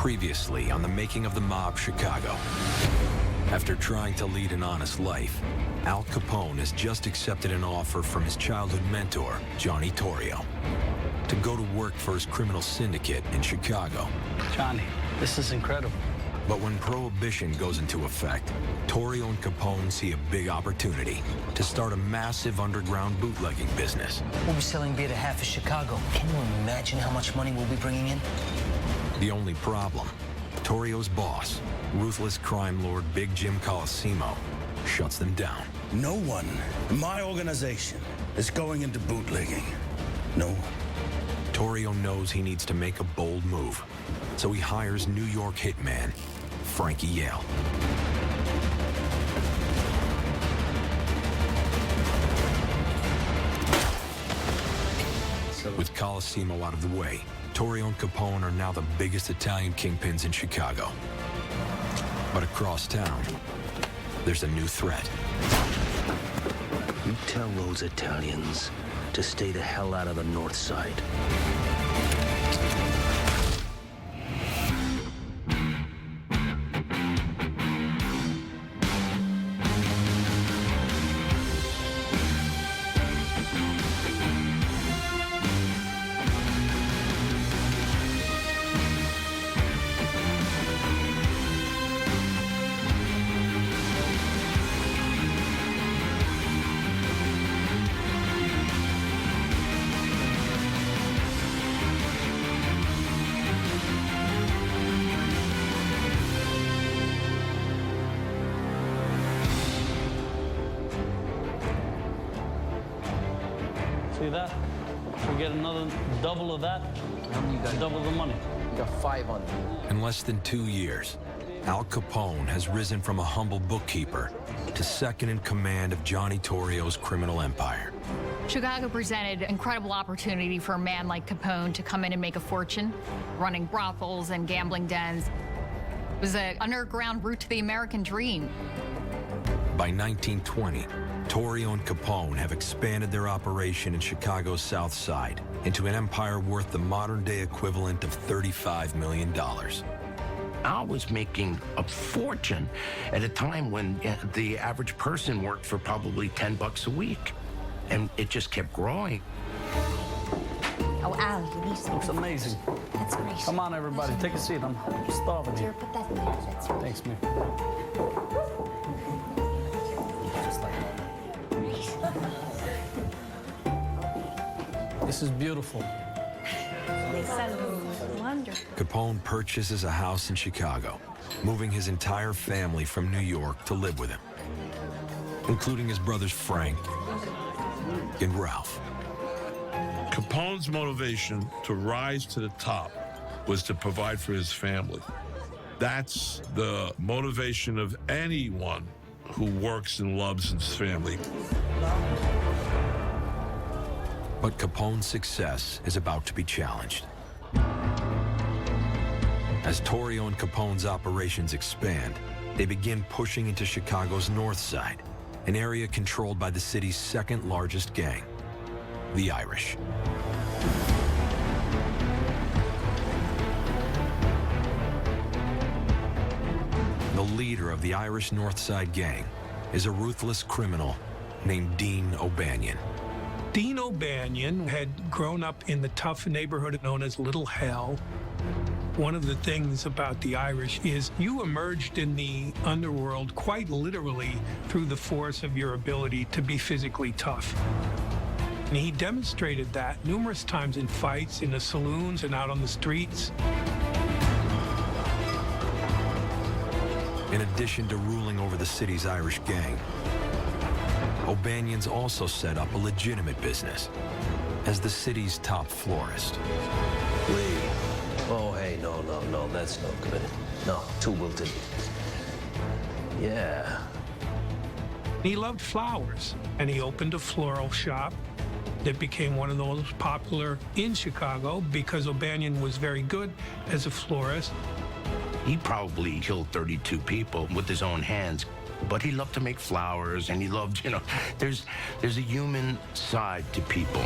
Previously on The Making of the Mob Chicago. After trying to lead an honest life, Al Capone has just accepted an offer from his childhood mentor, Johnny Torrio, to go to work for his criminal syndicate in Chicago. Johnny, this is incredible. But when Prohibition goes into effect, Torrio and Capone see a big opportunity to start a massive underground bootlegging business. We'll be selling beer to half of Chicago. Can you imagine how much money we'll be bringing in? The only problem, Torrio's boss, ruthless crime lord Big Jim Colosimo, shuts them down. No one in my organization is going into bootlegging. No one. Torrio knows he needs to make a bold move, so he hires New York hitman Frankie Yale. With Colosimo out of the way, Torrio and Capone are now the biggest Italian kingpins in Chicago. But across town, there's a new threat. You tell those Italians to stay the hell out of the north side. See that? We get another double of that, double the money. You got 5 on me. In less than 2 years, Al Capone has risen from a humble bookkeeper to second in command of Johnny Torrio's criminal empire. Chicago presented an incredible opportunity for a man like Capone to come in and make a fortune, running brothels and gambling dens. It was an underground route to the American dream. By 1920, Torrio and Capone have expanded their operation in Chicago's South Side into an empire worth the modern-day equivalent of $35 million. Al was making a fortune at a time when the average person worked for probably $10 a week. And it just kept growing. Oh, Al, you need some. Looks amazing. That's great. Come on, everybody, take a seat. I'm starving Here, here. put that there. That's right. Thanks, man. This is beautiful. Wonderful. Capone purchases a house in Chicago, moving his entire family from New York to live with him, including his brothers Frank and Ralph. Capone's motivation to rise to the top was to provide for his family. That's the motivation of anyone who works and loves his family. But Capone's success is about to be challenged. As Torrio and Capone's operations expand, they begin pushing into Chicago's North Side, an area controlled by the city's second largest gang, the Irish. The leader of the Irish North Side gang is a ruthless criminal named Dean O'Banion. Dean O'Banion had grown up in the tough neighborhood known as Little Hell. One of the things about the Irish is you emerged in the underworld quite literally through the force of your ability to be physically tough. And he demonstrated that numerous times in fights, in the saloons and out on the streets. In addition to ruling over the city's Irish gang, O'Banion's also set up a legitimate business as the city's top florist. Lee. Oh, hey, no, that's no good. No, too wilted. Yeah. He loved flowers, and he opened a floral shop that became one of the most popular in Chicago because O'Banion was very good as a florist. He probably killed 32 people with his own hands, but he loved to make flowers, and he loved, there's a human side to people.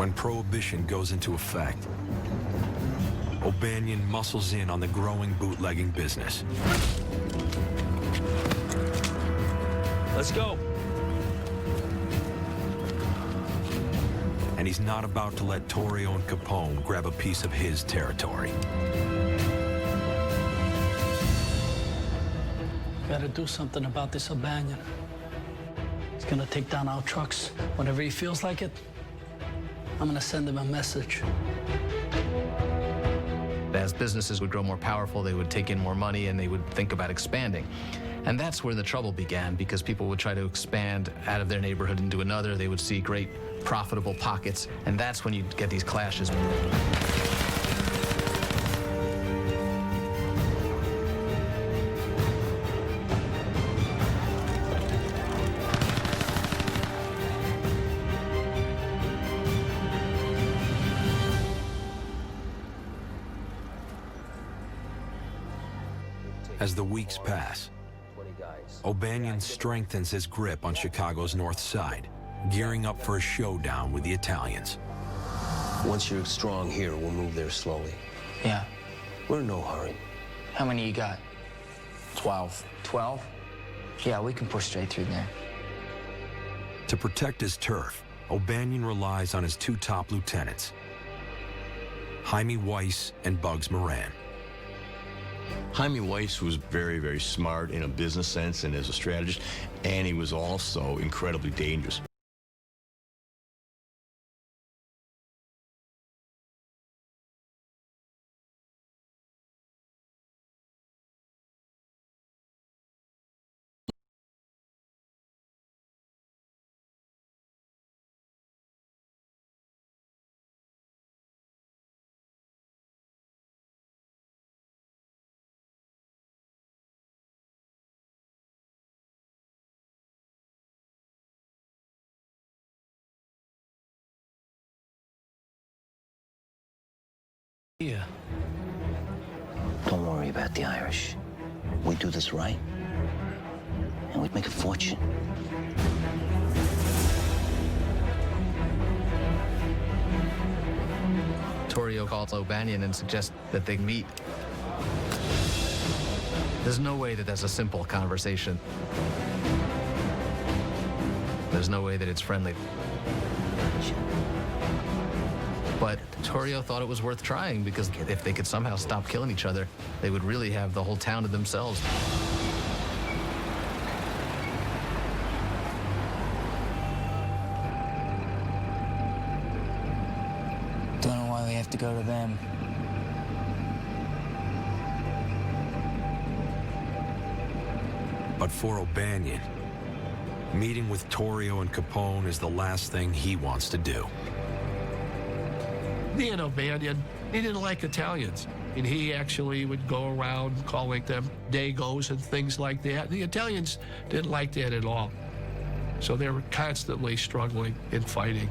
When prohibition goes into effect, O'Banion muscles in on the growing bootlegging business. Let's go. And he's not about to let Torrio and Capone grab a piece of his territory. Gotta do something about this O'Banion. He's gonna take down our trucks whenever he feels like it. I'm gonna send him a message. As businesses would grow more powerful, they would take in more money and they would think about expanding. And that's where the trouble began, because people would try to expand out of their neighborhood into another. They would see great profitable pockets, and that's when you get these clashes. As the weeks pass, O'Banion strengthens his grip on Chicago's north side, gearing up for a showdown with the Italians. Once you're strong here, we'll move there slowly. Yeah. We're in no hurry. How many you got? 12. 12? Yeah, we can push straight through there. To protect his turf, O'Banion relies on his two top lieutenants, Jaime Weiss and Bugs Moran. Jaime Weiss was very, very smart in a business sense and as a strategist, and he was also incredibly dangerous. Yeah. Don't worry about the Irish. We do this right, and we'd make a fortune. Torrio calls O'Banion and suggests that they meet. There's no way that that's a simple conversation. There's no way that it's friendly. But Torrio thought it was worth trying, because if they could somehow stop killing each other, they would really have the whole town to themselves. Don't know why we have to go to them. But for O'Banion, meeting with Torrio and Capone is the last thing he wants to do. Me and O'Banion, he didn't like Italians. And he actually would go around calling them Dagos and things like that. The Italians didn't like that at all. So they were constantly struggling and fighting.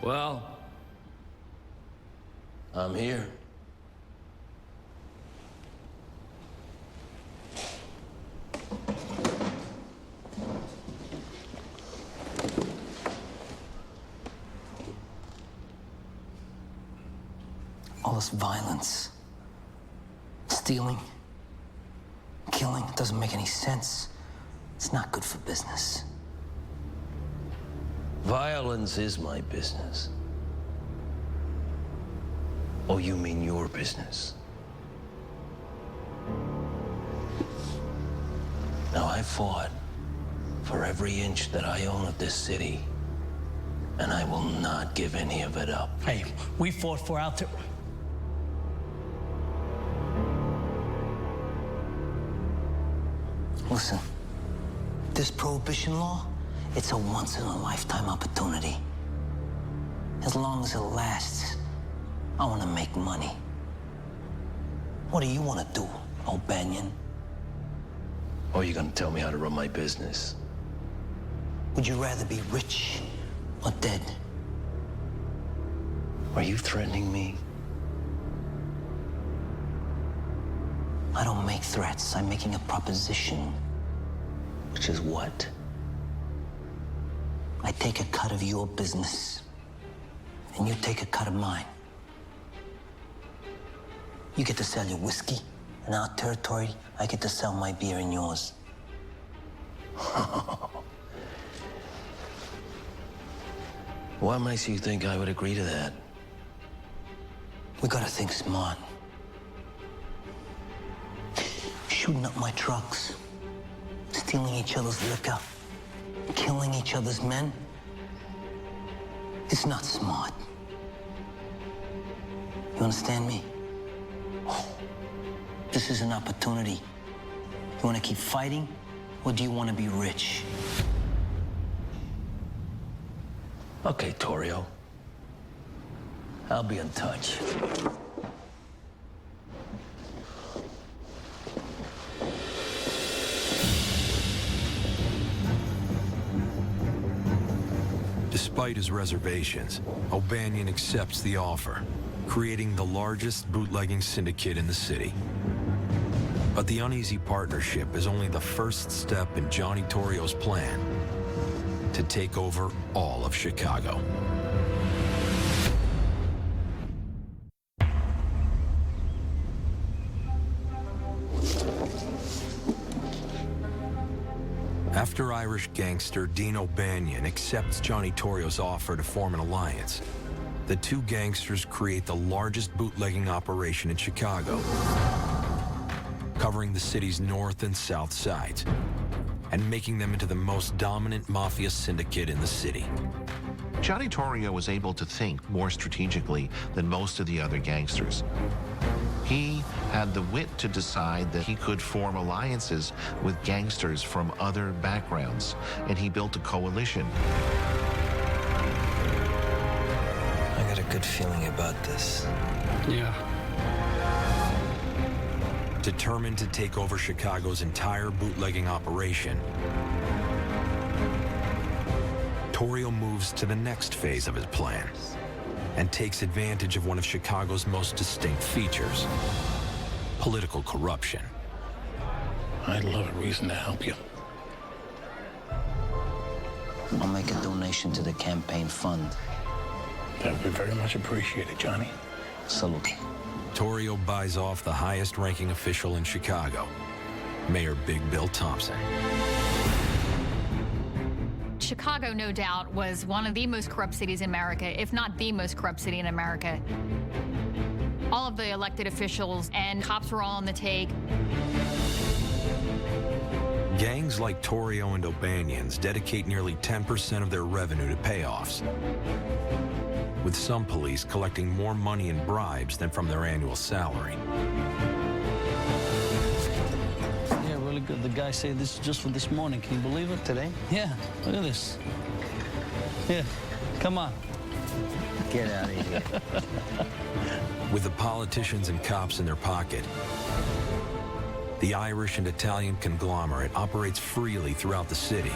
Well, I'm here. All this violence, stealing, killing, it doesn't make any sense. It's not good for business. Violence is my business. Oh, you mean your business? Now, I fought for every inch that I own of this city And I will not give any of it up. Hey, we fought for our... Listen, this prohibition law, it's a once-in-a-lifetime opportunity. As long as it lasts, I want to make money. What do you want to do, O'Banion? Or are you gonna tell me how to run my business? Would you rather be rich or dead? Are you threatening me? I don't make threats. I'm making a proposition. Which is what? I take a cut of your business, and you take a cut of mine. You get to sell your whiskey in our territory. I get to sell my beer in yours. What makes you think I would agree to that? We gotta think smart. Shooting up my trucks, stealing each other's liquor, killing each other's men. It's not smart. You understand me? This is an opportunity. You want to keep fighting, or do you want to be rich? Okay, Torrio. I'll be in touch. Despite his reservations, O'Banion accepts the offer, creating the largest bootlegging syndicate in the city. But the uneasy partnership is only the first step in Johnny Torrio's plan to take over all of Chicago. After Irish gangster Dean O'Banion accepts Johnny Torrio's offer to form an alliance, the two gangsters create the largest bootlegging operation in Chicago, covering the city's north and south sides, and making them into the most dominant mafia syndicate in the city. Johnny Torrio was able to think more strategically than most of the other gangsters. He had the wit to decide that he could form alliances with gangsters from other backgrounds, and he built a coalition. I got a good feeling about this. Yeah. Determined to take over Chicago's entire bootlegging operation, Torrio moves to the next phase of his plan and takes advantage of one of Chicago's most distinct features: political corruption. I'd love a reason to help you. I'll make a donation to the campaign fund. That would be very much appreciated, Johnny. Salute. Torrio buys off the highest-ranking official in Chicago, Mayor Big Bill Thompson. Chicago, no doubt, was one of the most corrupt cities in America, if not the most corrupt city in America. All of the elected officials and cops were all on the take. Gangs like Torrio and O'Banion's dedicate nearly 10% of their revenue to payoffs, with some police collecting more money in bribes than from their annual salary. Yeah, really good. The guy said this is just for this morning. Can you believe it? Today? Yeah, look at this. Here, come on. Get out of here. With the politicians and cops in their pocket, the Irish and Italian conglomerate operates freely throughout the city.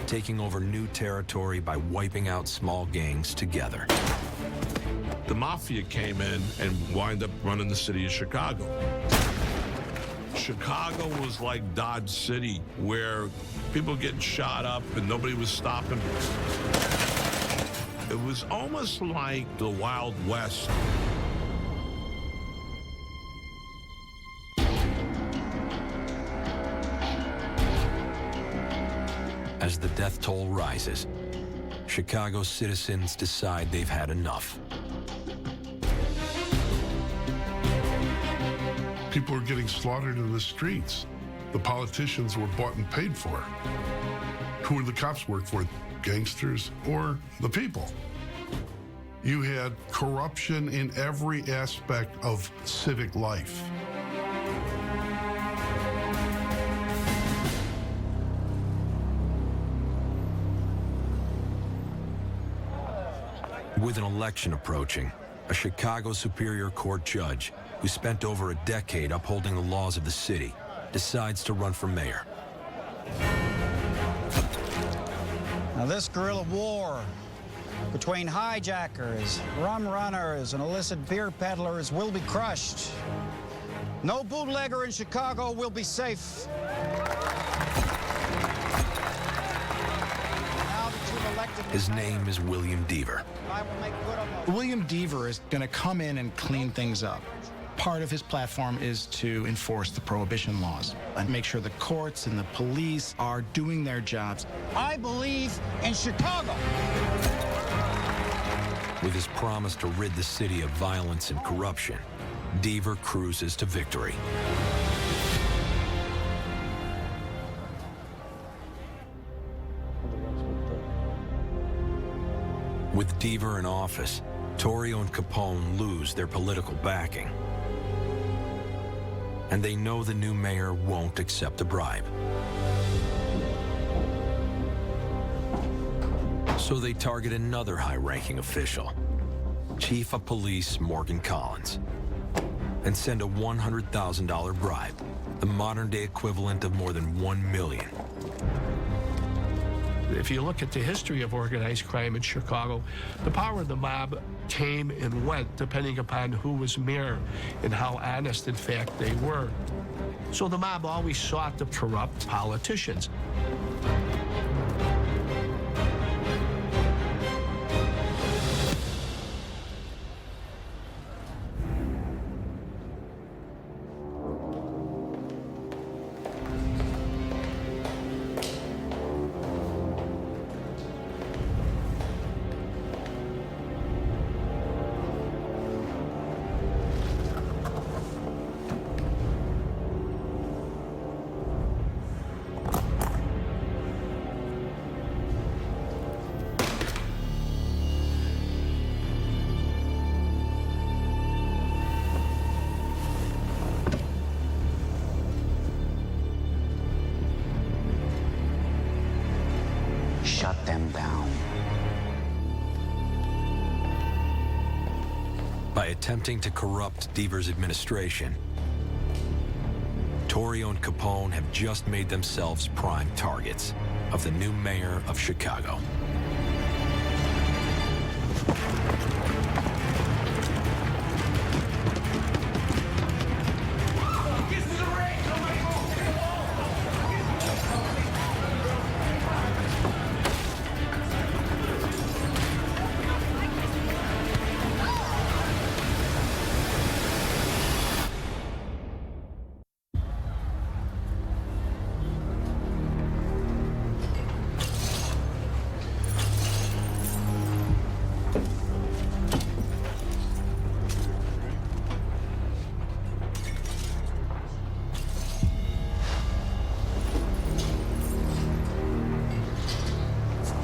Taking over new territory by wiping out small gangs together. The mafia came in and wind up running the city of Chicago. Chicago was like Dodge City, where people getting shot up and nobody was stopping. It was almost like the Wild West. As the death toll rises, Chicago's citizens decide they've had enough. People were getting slaughtered in the streets. The politicians were bought and paid for. Who did the cops work for? Gangsters or the people? You had corruption in every aspect of civic life. With an election approaching, a Chicago Superior Court judge who spent over a decade upholding the laws of the city decides to run for mayor. Now, this guerrilla war between hijackers, rum runners, and illicit beer peddlers will be crushed. No bootlegger in Chicago will be safe. His name is William Deaver. William Deaver is going to come in and clean things up. Part of his platform is to enforce the prohibition laws and make sure the courts and the police are doing their jobs. I believe in Chicago. With his promise to rid the city of violence and corruption, Deaver cruises to victory. With Deaver in office, Torrio and Capone lose their political backing. And they know the new mayor won't accept a bribe. So they target another high-ranking official, Chief of Police Morgan Collins, and send a $100,000 bribe, the modern-day equivalent of more than $1 million. If you look at the history of organized crime in Chicago, the power of the mob came and went depending upon who was mayor and how honest, in fact, they were. So the mob always sought to corrupt politicians. Shut them down. By attempting to corrupt Deaver's administration, Torrio and Capone have just made themselves prime targets of the new mayor of Chicago.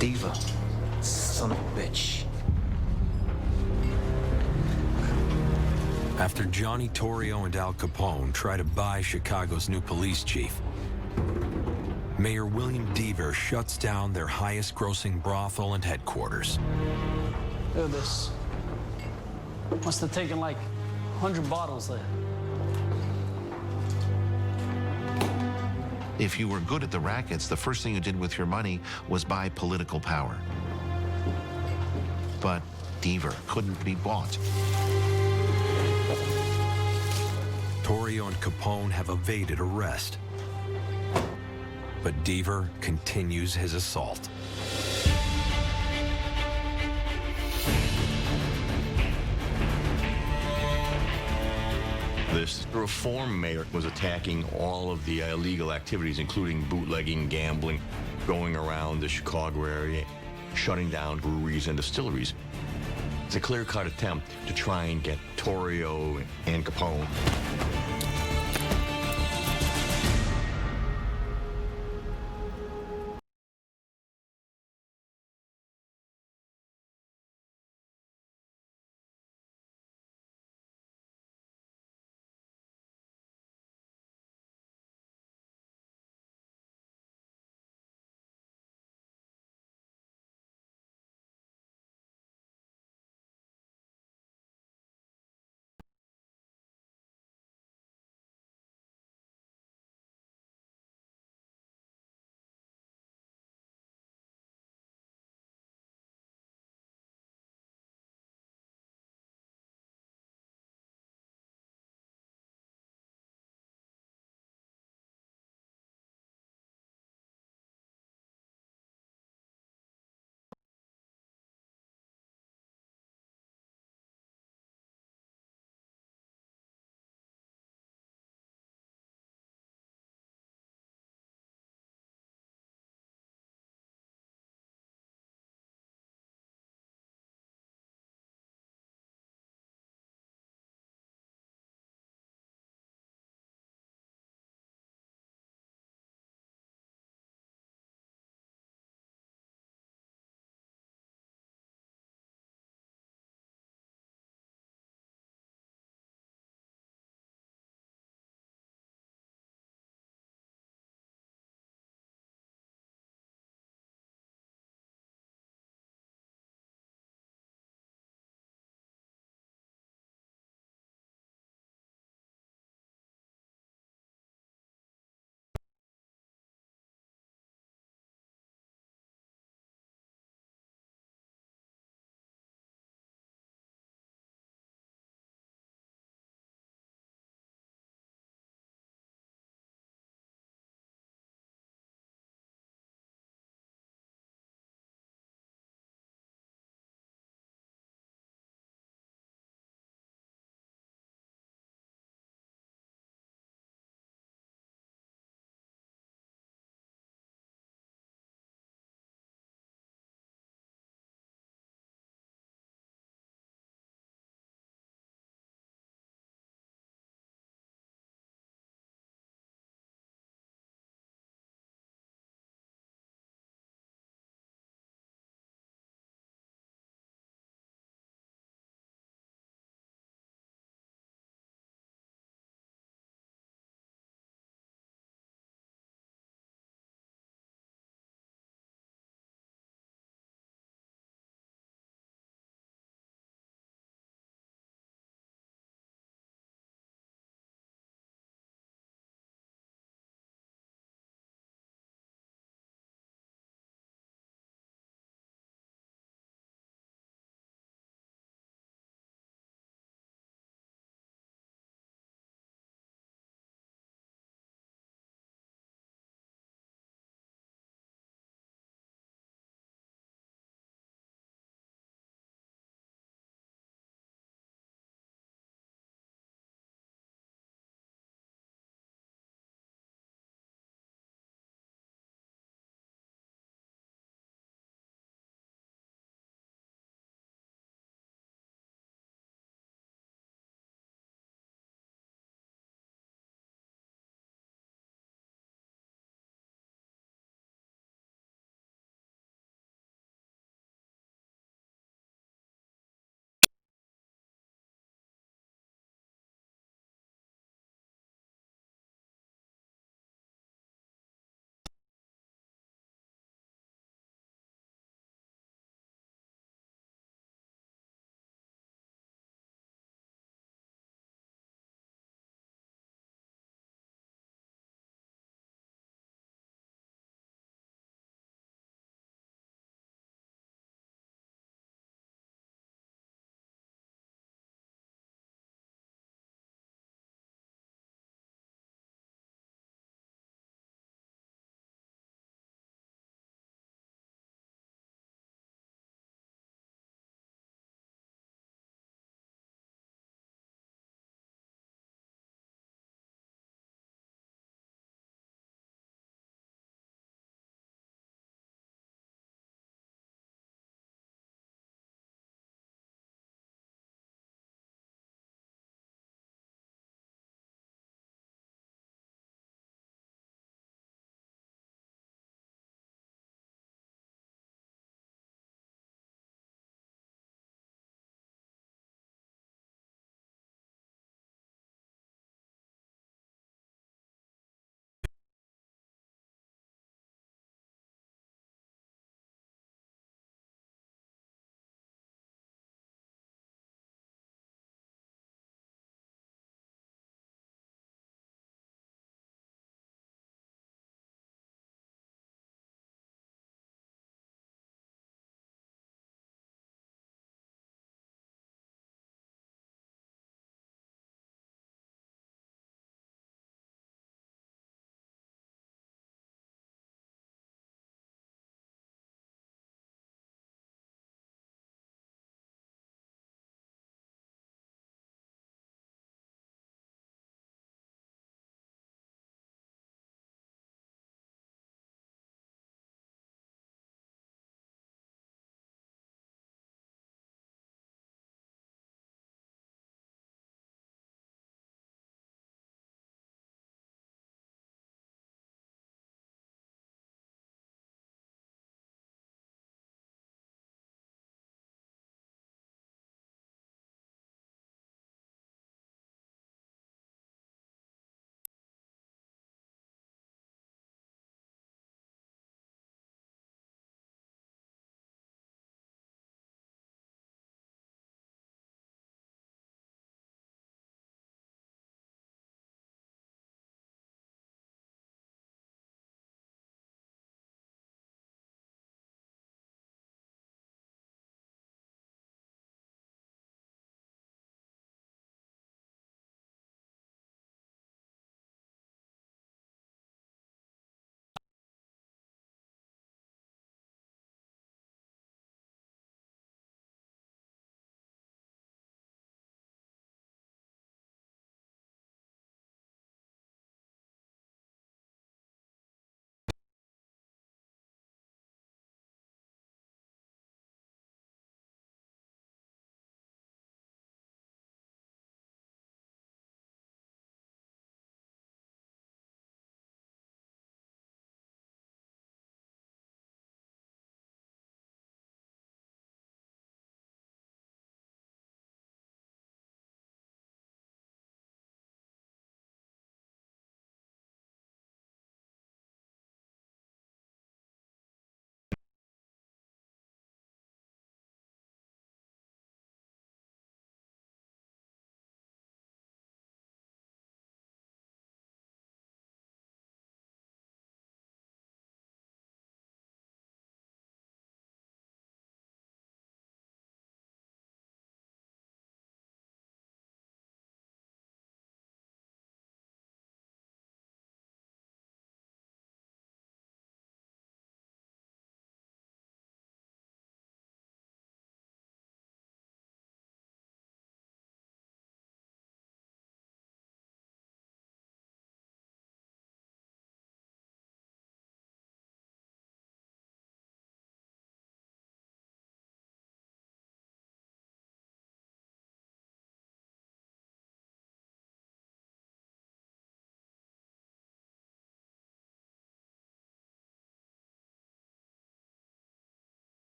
Deaver, son of a bitch. After Johnny Torrio and Al Capone try to buy Chicago's new police chief, Mayor William Deaver shuts down their highest-grossing brothel and headquarters. Look at this. Must have taken like 100 bottles there. If you were good at the rackets, the first thing you did with your money was buy political power. But Deaver couldn't be bought. Torrio and Capone have evaded arrest, but Deaver continues his assault. This reform mayor was attacking all of the illegal activities, including bootlegging, gambling, going around the Chicago area, shutting down breweries and distilleries. It's a clear-cut attempt to try and get Torrio and Capone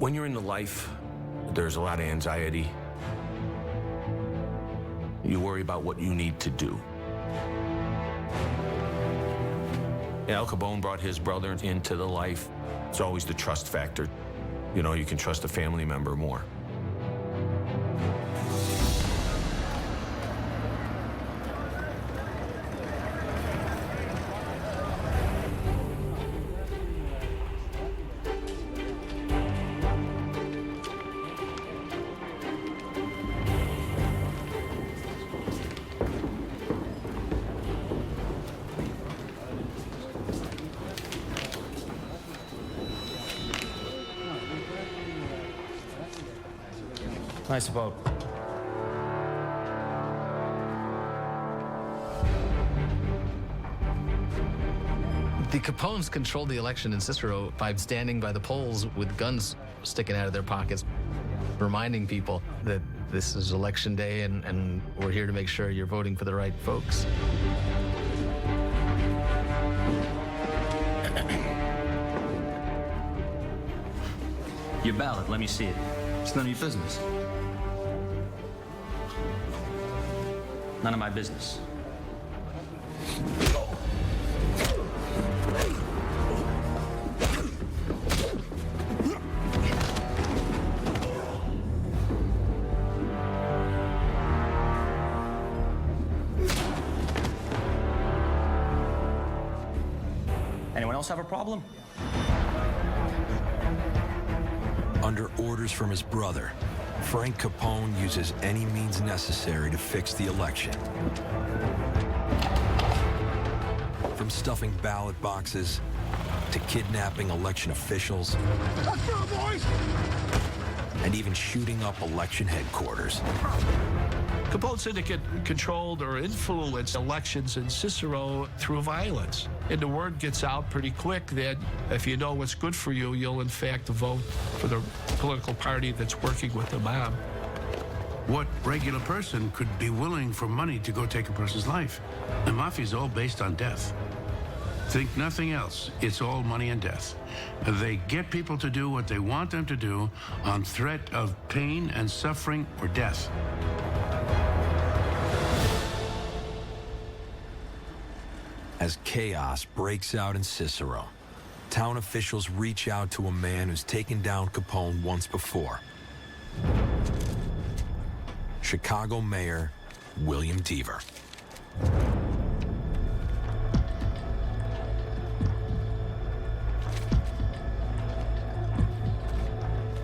When you're in the life, there's a lot of anxiety. You worry about what you need to do. Al Capone brought his brother into the life. It's always the trust factor. You know, you can trust a family member more. Nice boat. The Capones controlled the election in Cicero by standing by the polls with guns sticking out of their pockets, reminding people that this is election day and we're here to make sure you're voting for the right folks. Your ballot, let me see it. It's none of your business. None of my business. Anyone else have a problem? Under orders from his brother, Frank Capone uses any means necessary to fix the election. From stuffing ballot boxes to kidnapping election officials and even shooting up election headquarters. Capone Syndicate controlled or influenced elections in Cicero through violence. And the word gets out pretty quick that if you know what's good for you, you'll in fact vote for the political party that's working with the mob. What regular person could be willing for money to go take a person's life? The mafia is all based on death. Think nothing else. It's all money and death. They get people to do what they want them to do on threat of pain and suffering or death. As chaos breaks out in Cicero, town officials reach out to a man who's taken down Capone once before. Chicago Mayor William Deaver.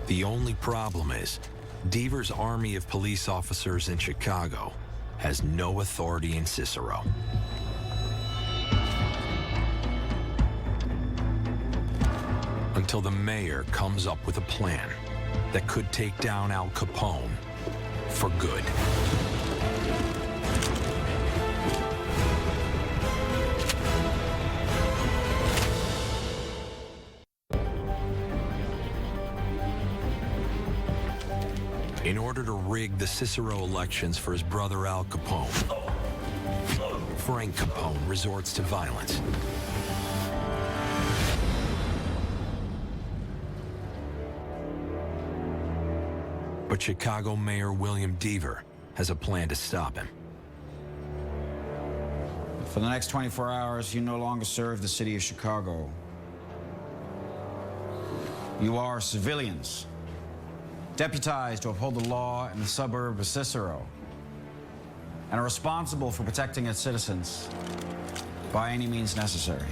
The only problem is, Deaver's army of police officers in Chicago has no authority in Cicero. Until the mayor comes up with a plan that could take down Al Capone for good. In order to rig the Cicero elections for his brother Al Capone, Frank Capone resorts to violence. But Chicago Mayor William Deaver has a plan to stop him. For the next 24 hours, you no longer serve the city of Chicago. You are civilians, deputized to uphold the law in the suburb of Cicero, and are responsible for protecting its citizens by any means necessary.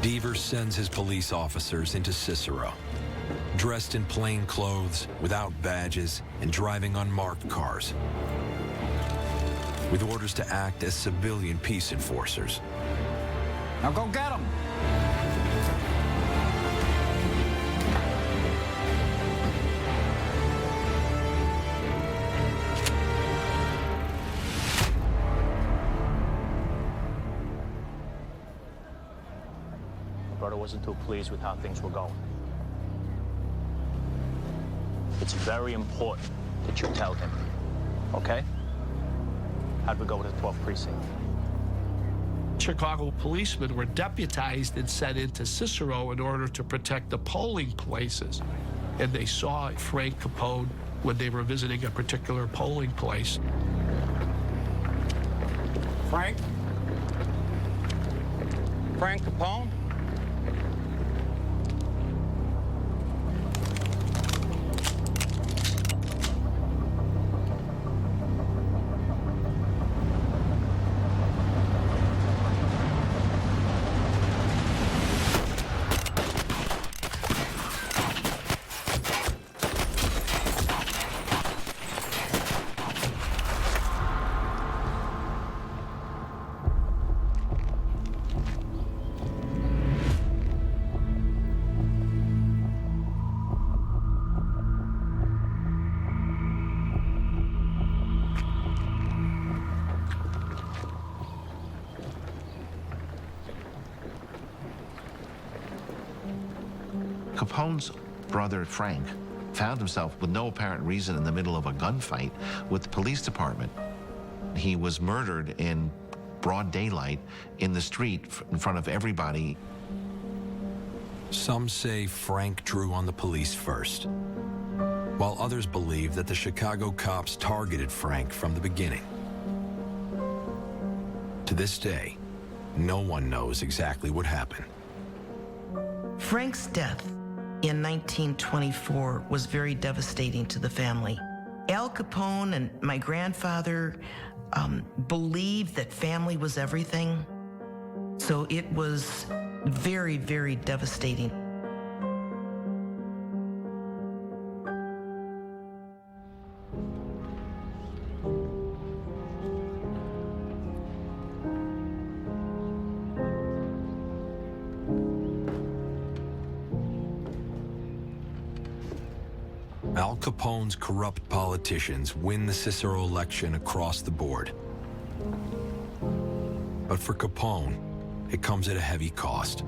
Deaver sends his police officers into Cicero, dressed in plain clothes, without badges, and driving unmarked cars, with orders to act as civilian peace enforcers. Now go get them! My brother wasn't too pleased with how things were going. It's very important that you tell him, okay? How'd we go with the 12th precinct? Chicago policemen were deputized and sent into Cicero in order to protect the polling places. And they saw Frank Capone when they were visiting a particular polling place. Frank? Frank Capone? Capone's brother, Frank, found himself with no apparent reason in the middle of a gunfight with the police department. He was murdered in broad daylight in the street in front of everybody. Some say Frank drew on the police first, while others believe that the Chicago cops targeted Frank from the beginning. To this day, no one knows exactly what happened. Frank's death in 1924 was very devastating to the family. Al Capone and my grandfather believed that family was everything. So it was very, very devastating. Al Capone's corrupt politicians win the Cicero election across the board. But for Capone, it comes at a heavy cost.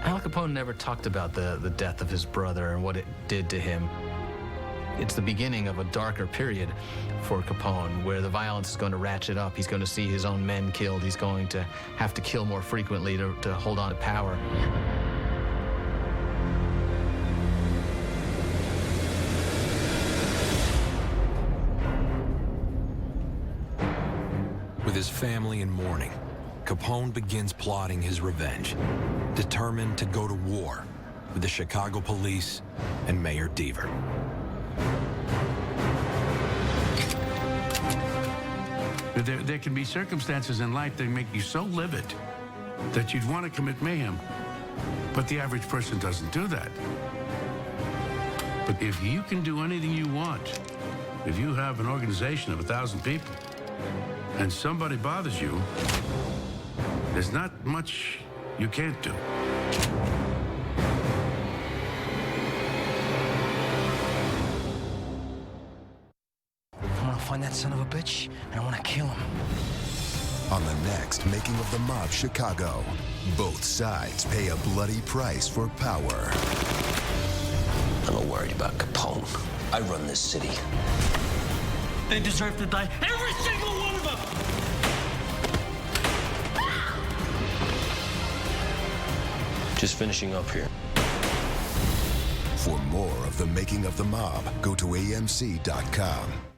Al Capone never talked about the death of his brother and what it did to him. It's the beginning of a darker period for Capone, where the violence is going to ratchet up. He's going to see his own men killed. He's going to have to kill more frequently to hold on to power. With his family in mourning, Capone begins plotting his revenge, determined to go to war with the Chicago police and Mayor Deaver. There can be circumstances in life that make you so livid that you'd want to commit mayhem. But the average person doesn't do that. But if you can do anything you want, if you have an organization of 1,000 people and somebody bothers you, there's not much you can't do. I want to find that son of a bitch, and I want to kill him. On the next Making of the Mob Chicago, both sides pay a bloody price for power. I'm not worried about Capone. I run this city. They deserve to die, every single one of them! Just finishing up here. For more of the Making of the Mob, go to AMC.com.